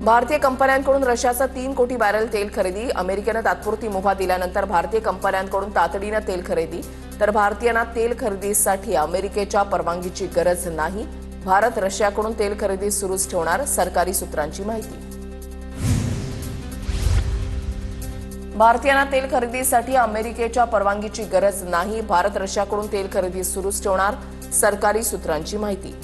भारतीय कंपन्यांकडून रशियाचा 3 कोटी बॅरल तेल खरेदी. अमेरिकेनं तात्पुरती मुभा दिल्यानंतर भारतीय कंपन्यांकडून तातडीनं तेल खरेदी. तर भारतीयांना तेल खरेदीसाठी अमेरिकेच्या परवानगीची गरज नाही. भारत रशियाकडून तेल खरेदी सुरूच ठेवणार, सरकारी सूत्रांची माहिती. भारतीयांना तेल खरेदीसाठी अमेरिकेच्या परवानगीची गरज नाही. भारत रशियाकडून तेल खरेदी सुरूच ठेवणार, सरकारी सूत्रांची माहिती.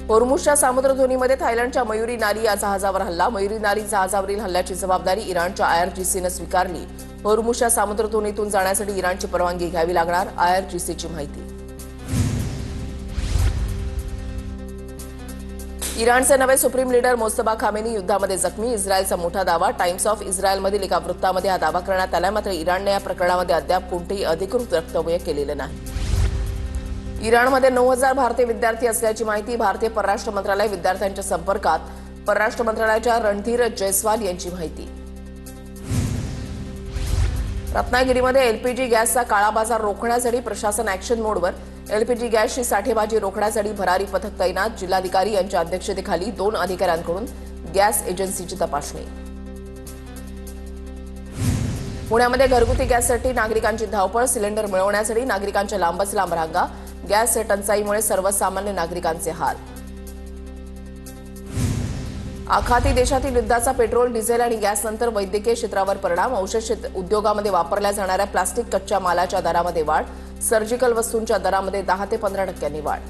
होर्मुझच्या सामुद्रधुनीमध्ये थायलंडच्या मयुरी नारी या जहाजावर हल्ला. मयुरी नारी जहाजावरील हल्ल्याची जबाबदारी इराणच्या IRGCनं स्वीकारली. होर्मुझच्या सामुद्रधुनीतून जाण्यासाठी इराणची परवानगी घ्यावी लागणार, IRGCची माहिती. इराणचे नवे सुप्रीम लीडर मोस्तफा खामेनी युद्धामध्ये जखमी. इस्रायलचा मोठा दावा. टाइम्स ऑफ इस्रायलमधील एका वृत्तामध्ये हा दावा करण्यात आला. मात्र इराणने या प्रकरणामध्ये अद्याप कोणतेही अधिकृत वक्तव्य केलेलं नाही. इराणमध्ये 9,000 भारतीय विद्यार्थी असल्याची माहिती. भारतीय परराष्ट्र मंत्रालय विद्यार्थ्यांच्या संपर्कात. परराष्ट्र मंत्रालयाच्या रणधीर जयस्वाल यांची माहिती. रत्नागिरीमध्ये LPG गॅसचा काळा बाजार रोखण्यासाठी प्रशासन ॲक्शन मोडवर. LPG गॅसची साठेबाजी रोखण्यासाठी भरारी पथक तैनात. जिल्हाधिकारी यांच्या अध्यक्षतेखाली 2 अधिकाऱ्यांकडून गॅस एजन्सीची तपासणी. पुण्यामध्ये घरगुती गॅससाठी नागरिकांची धावपळ. सिलेंडर मिळवण्यासाठी नागरिकांच्या लांबच लांब रांगा. गॅस टंचाईमुळे सर्वसामान्य नागरिकांचे हाल. आखाती देशातील युद्धाचा पेट्रोल, डिझेल आणि गॅसनंतर वैद्यकीय क्षेत्रावर परिणाम. औषध उद्योगामध्ये वापरल्या जाणाऱ्या प्लास्टिक कच्च्या मालाच्या दरामध्ये वाढ. सर्जिकल वस्तूंच्या दरामध्ये 10 ते 15% वाढ.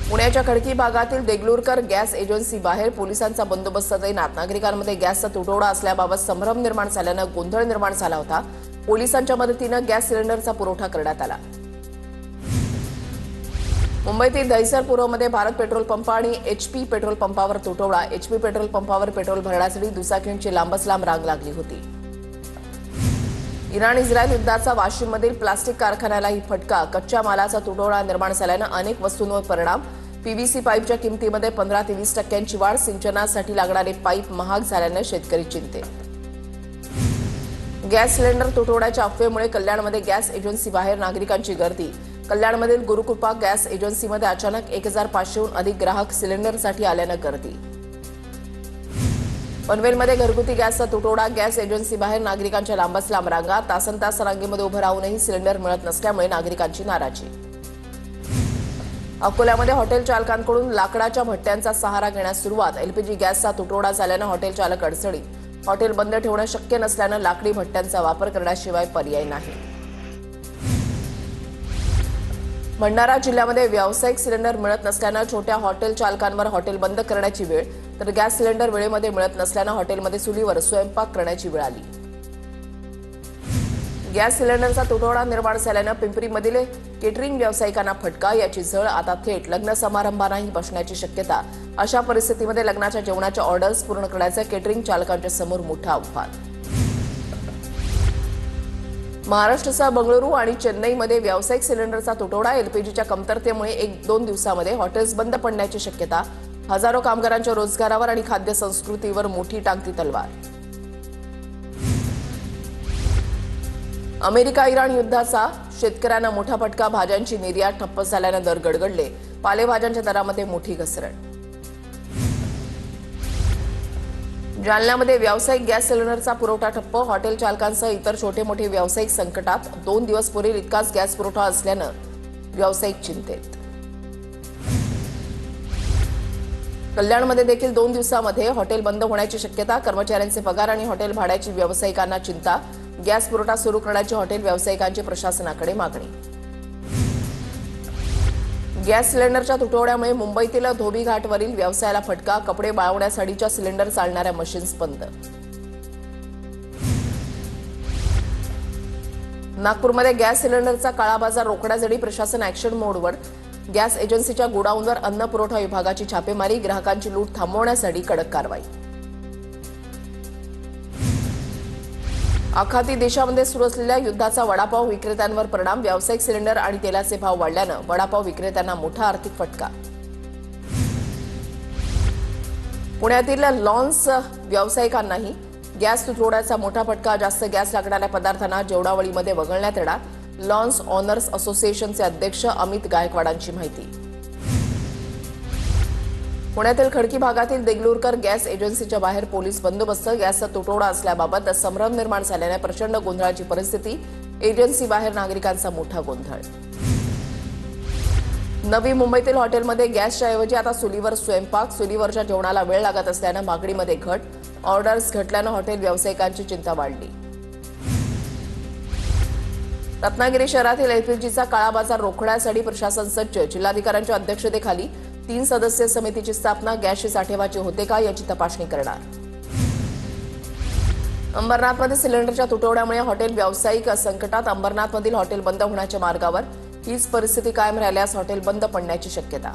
पुण्याच्या खडकी भागातील देगलूरकर गॅस एजन्सी बाहेर पोलिसांचा बंदोबस्त तैनात. नागरिकांमध्ये गॅसचा तुटवडा असल्याबाबत संभ्रम निर्माण झाल्यानं गोंधळ निर्माण झाला होता. पोलिसांच्या मदतीनं गॅस सिलेंडरचा पुरवठा करण्यात आला. मुंबईतील दहिसर पुरवमध्ये भारत पेट्रोल पंप आणि HP पेट्रोल पंपावर तुटवडा. HP पेट्रोल पंपावर पेट्रोल भरण्यासाठी दुचाकींची लांबच लांब रांग लागली होती. इराण इस्रायल युद्धाचा वाशिममधील प्लास्टिक कारखान्यालाही फटका. कच्च्या मालाचा तुटवडा निर्माण झाल्यानं अनेक वस्तूंवर परिणाम. PVC पाईपच्या किमतीमध्ये 15 ते 20% वाढ. सिंचनासाठी लागणारे पाईप महाग झाल्यानं शेतकरी चिंतेत. गॅस सिलेंडर तुटवड्याच्या अफवेमुळे कल्याणमध्ये गॅस एजन्सी बाहेर नागरिकांची गर्दी. कल्याणमधील गुरुकृपा गॅस एजन्सीमध्ये अचानक 1,500हून अधिक ग्राहक सिलेंडरसाठी आल्यानं गर्दी. पनवेलमध्ये घरगुती गॅसचा तुटवडा. गॅस एजन्सी बाहेर नागरिकांच्या लांबच लांब रांगा. तासनतास रांगेमध्ये उभं राहूनही सिलेंडर मिळत नसल्यामुळे नागरिकांची नाराजी. अकोल्यामध्ये हॉटेल चालकांकडून लाकडाच्या भट्ट्यांचा सहारा घेण्यास सुरुवात. LPG गॅसचा तुटवडा झाल्यानं हॉटेल चालक अडचणीत. हॉटेल बंद ठेवणं शक्य नसल्यानं लाकडी भट्ट्यांचा वापर करण्याशिवाय पर्याय नाही. भंडारा जिल्ह्यामध्ये व्यावसायिक सिलेंडर मिळत नसल्यानं छोट्या हॉटेल चालकांवर हॉटेल बंद करण्याची वेळ. तर गॅस सिलेंडर वेळेमध्ये मिळत नसल्यानं हॉटेलमध्ये चुलीवर स्वयंपाक करण्याची वेळ आली. गॅस सिलेंडरचा तुटवडा निर्माण झाल्यानं पिंपरीमधील केटरिंग व्यावसायिकांना फटका. याची झळ आता थेट लग्न समारंभांनाही बसण्याची शक्यता. अशा परिस्थितीमध्ये लग्नाच्या जेवणाच्या ऑर्डर्स पूर्ण करण्याचं केटरिंग चालकांच्या समोर मोठं आव्हान. महाराष्ट्रासह बंगळुरू आणि चेन्नईमध्ये व्यावसायिक सिलेंडरचा तुटवडा. LPGच्या कमतरतेमुळे 1-2 दिवसामध्ये हॉटेल्स बंद पडण्याची शक्यता. हजारो कामगारांच्या रोजगारावर आणि खाद्य संस्कृतीवर मोठी टांगती तलवार. अमेरिका इराण युद्धाचा शेतकऱ्यांना मोठा फटका. भाज्यांची निर्यात ठप्प झाल्यानं दर गडगडले. पालेभाज्यांच्या दरामध्ये मोठी घसरण. जालन्यामध्ये व्यावसायिक गॅस सिलेंडरचा पुरवठा ठप्प. हॉटेल चालकांसह इतर छोटे मोठे व्यावसायिक संकटात. 2 दिवस पुरेल इतकाच गॅस पुरवठा असल्यानं व्यावसायिक चिंतेत. कल्याणमध्ये देखील 2 दिवसामध्ये हॉटेल बंद होण्याची शक्यता. कर्मचाऱ्यांचे पगार आणि हॉटेल भाड्याची व्यावसायिकांना चिंता. गॅस पुरवठा सुरू करण्याची हॉटेल व्यावसायिकांची प्रशासनाकडे मागणी. गॅस सिलेंडरच्या तुटवड्यामुळे मुंबईतील धोबी घाटवरील व्यवसायाला फटका. कपडे वाळवण्यासाठीच्या सिलेंडर चालणाऱ्या मशीन्स बंद. नागपूरमध्ये गॅस सिलेंडरचा काळा बाजार रोखण्यासाठी प्रशासन ॲक्शन मोडवर. गॅस एजन्सीच्या गोडाऊनवर अन्न पुरवठा विभागाची छापेमारी. ग्राहकांची लूट थांबवण्यासाठी कडक कारवाई. आखाती देशामध्ये सुरू असलेल्या युद्धाचा वडापाव विक्रेत्यांवर परिणाम. व्यावसायिक सिलेंडर आणि तेलाचे भाव वाढल्यानं वडापाव विक्रेत्यांना मोठा आर्थिक फटका. पुण्यातील लॉन्स व्यावसायिकांनाही गॅस तुटवड्याचा मोठा फटका. जास्त गॅस लागणाऱ्या पदार्थांना जेवणावळीमध्ये वगळण्यात येणार. लॉन्स ऑनर्स असोसिएशनचे अध्यक्ष अमित गायकवाडांची माहिती. पुण्यातील खडकी भागातील देगलूरकर गॅस एजन्सीच्या बाहेर पोलीस बंदोबस्त. गॅसचा तुटवडा असल्याबाबत संभ्रम निर्माण झाल्याने प्रचंड गोंधळाची परिस्थिती. एजन्सी बाहेर नागरिकांचा मोठा गोंधळ. नवी मुंबईतील हॉटेलमध्ये गॅसच्या ऐवजी आता चुलीवर स्वयंपाक. चुलीवरच्या जेवणाला वेळ लागत असल्यानं मागणीमध्ये घट. ऑर्डर्स घटल्यानं हॉटेल व्यावसायिकांची चिंता वाढली. रत्नागिरी शहरातील एलपीजीचा काळा बाजार रोखण्यासाठी प्रशासन सज्ज. जिल्हाधिकाऱ्यांच्या अध्यक्षतेखाली 3 सदस्यीय समितीची स्थापना. गॅसची साठेबाजी होते का याची तपासणी करणार. अंबरनाथमध्ये सिलेंडरच्या तुटवड्यामुळे हॉटेल व्यावसायिक संकटात. अंबरनाथमधील हॉटेल बंद होण्याच्या मार्गावर. हीच परिस्थिती कायम राहिल्यास हॉटेल बंद पडण्याची शक्यता.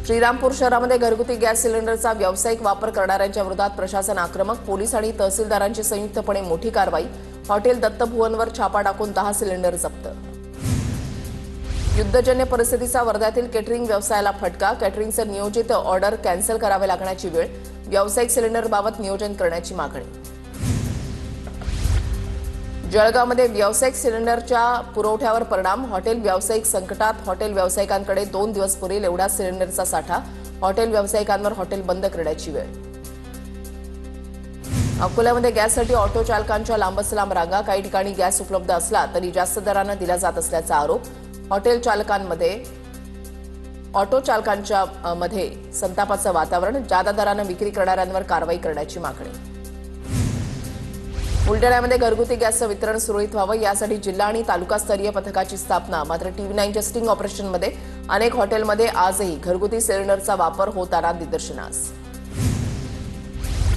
श्रीरामपूर शहरामध्ये घरगुती गॅस सिलेंडरचा व्यावसायिक वापर करणाऱ्यांच्या विरोधात प्रशासन आक्रमक. पोलीस आणि तहसीलदारांची संयुक्तपणे मोठी कारवाई. हॉटेल दत्तभुवनवर छापा टाकून 10 सिलेंडर जप्त. युद्धजन्य परिस्थितीचा वर्ध्यातील केटरिंग व्यवसायाला फटका. केटरिंगचे नियोजित ऑर्डर कॅन्सल करावे लागण्याची वेळ. व्यावसायिक सिलेंडरबाबत नियोजन करण्याची मागणी. जळगावमध्ये व्यावसायिक सिलेंडरच्या पुरवठ्यावर परिणाम. हॉटेल व्यावसायिक संकटात. हॉटेल व्यावसायिकांकडे 2 दिवस पुरेल एवढा सिलेंडरचा साठा. हॉटेल व्यावसायिकांवर हॉटेल बंद करण्याची वेळ. अकोल्यामध्ये गॅससाठी ऑटो चालकांच्या लांबच लांब रांगा. काही ठिकाणी गॅस उपलब्ध असला तरी जास्त दरानं दिला जात असल्याचा आरोप. हॉटेल चालकांमध्ये ऑटो चालकांच्या मध्ये संतापाचं वातावरण. जादा दरानं विक्री करणाऱ्यांवर कारवाई करण्याची मागणी. बुलढाण्यामध्ये घरगुती गॅसचं वितरण सुरळीत व्हावं यासाठी जिल्हा आणि तालुकास्तरीय पथकाची स्थापना. मात्र TV9च्या स्टिंग ऑपरेशनमध्ये अनेक हॉटेलमध्ये आजही घरगुती सिलेंडरचा वापर होताना निदर्शनास.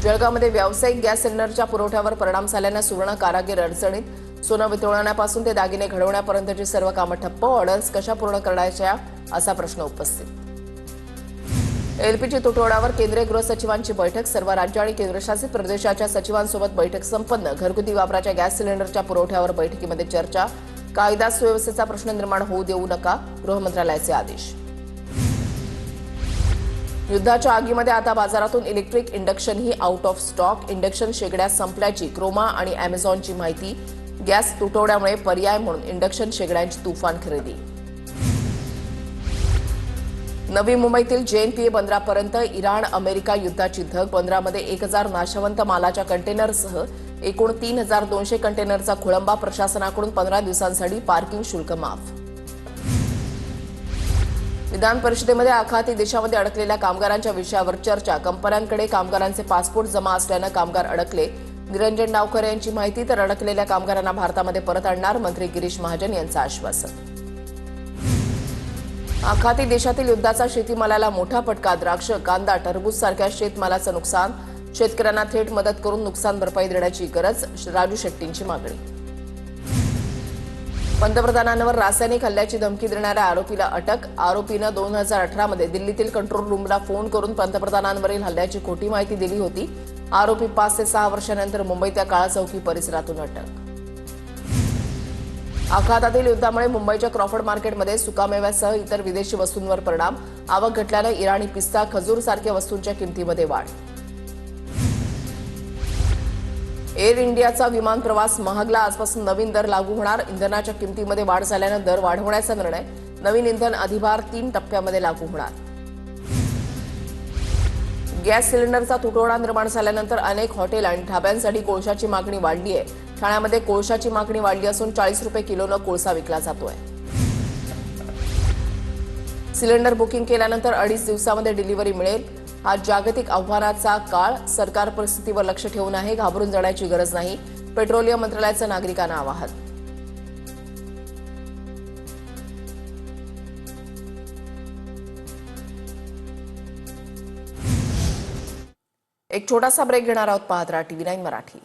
जळगावमध्ये व्यावसायिक गॅस सिलेंडरच्या पुरवठ्यावर परिणाम झाल्यानं सुवर्ण कारागीर अडचणीत. सोनं वितळवण्यापासून ते दागिने घडवण्यापर्यंतची सर्व कामं ठप्प. ऑर्डर्स कशा पूर्ण करायच्या असा प्रश्न उपस्थित. एलपीजी तुटवड्यावर केंद्रीय गृहसचिवांची बैठक. सर्व राज्य आणि केंद्रशासित प्रदेशाच्या सचिवांसोबत बैठक संपन्न. घरगुती वापराच्या गॅस सिलेंडरच्या पुरवठ्यावर बैठकीमध्ये चर्चा. कायदा सुव्यवस्थेचा प्रश्न निर्माण होऊ देऊ नका. गृहमंत्रालयाचे आदेश. युद्धाच्या आगीमध्ये आता बाजारातून इलेक्ट्रिक इंडक्शनही आउट ऑफ स्टॉक. इंडक्शन शेगड्या संपल्याची क्रोमा आणि अॅमेझॉनची माहिती. गॅस तुटवड्यामुळे पर्याय म्हणून इंडक्शन शेगड्यांची तुफान खरेदी. नवी मुंबईतील JNPA बंदरापर्यंत इराण अमेरिका युद्धाची धग. बंदरामध्ये 1000 नाशवंत मालाच्या कंटेनरसह एकूण 3200 कंटेनरचा खोळंबा. प्रशासनाकडून 15 दिवसांसाठी पार्किंग शुल्क माफ. विधान परिषदेमध्ये आखाती देशामध्ये अडकलेल्या कामगारांच्या विषयावर चर्चा. कंपन्यांकडे कामगारांचे पासपोर्ट जमा असल्यानं कामगार अडकले. निरंजन डावकर यांची माहिती. तर अडकलेल्या कामगारांना भारतामध्ये परत आणणार. मंत्री गिरीश महाजन यांचं आश्वासन. आखाती देशातील युद्धाचा शेतीमालाला मोठा फटका. द्राक्ष, कांदा, टरबूज सारख्या शेतमालाचं नुकसान. शेतकऱ्यांना थेट मदत करून नुकसान भरपाई देण्याची गरज. राजू शेट्टींची मागणी. पंतप्रधानांवर रासायनिक हल्ल्याची धमकी देणाऱ्या आरोपीला अटक. आरोपीनं 2018 मध्ये दिल्लीतील कंट्रोल रूमला फोन करून पंतप्रधानांवरील हल्ल्याची खोटी माहिती दिली होती. आरोपी 5 ते 6 वर्षांनंतर मुंबईच्या काळा चौकी परिसरातून अटक. आखातातील युद्धामुळे मुंबईच्या क्रॉफर्ड मार्केटमध्ये सुकामेव्यासह इतर विदेशी वस्तूंवर परिणाम. आवक घटल्यानं इराणी पिस्ता, खजूर सारख्या वस्तूंच्या किमतीमध्ये वाढ. एअर इंडियाचा विमान प्रवास महागला. आजपासून नवीन दर लागू होणार. इंधनाच्या किमतीमध्ये वाढ झाल्यानं दर वाढवण्याचा निर्णय. नवीन इंधन अधिभार 3 टप्प्यामध्ये लागू होणार. गॅस सिलेंडरचा तुटवडा निर्माण झाल्यानंतर अनेक हॉटेल आणि ढाब्यांसाठी कोळशाची मागणी वाढली आहे. ठाण्यामध्ये कोळशाची मागणी वाढली असून 40 रुपये किलोनं कोळसा विकला जातोय. सिलेंडर बुकिंग केल्यानंतर 2.5 दिवसामध्ये डिलिव्हरी मिळेल. हा जागतिक आव्हानाचा काळ. सरकार परिस्थितीवर लक्ष ठेवून आहे. घाबरून जाण्याची गरज नाही. पेट्रोलियम मंत्रालयाचं नागरिकांना आवाहन. एक छोटासा ब्रेक घेणार आहोत. पाहत राहा TV9 मराठी.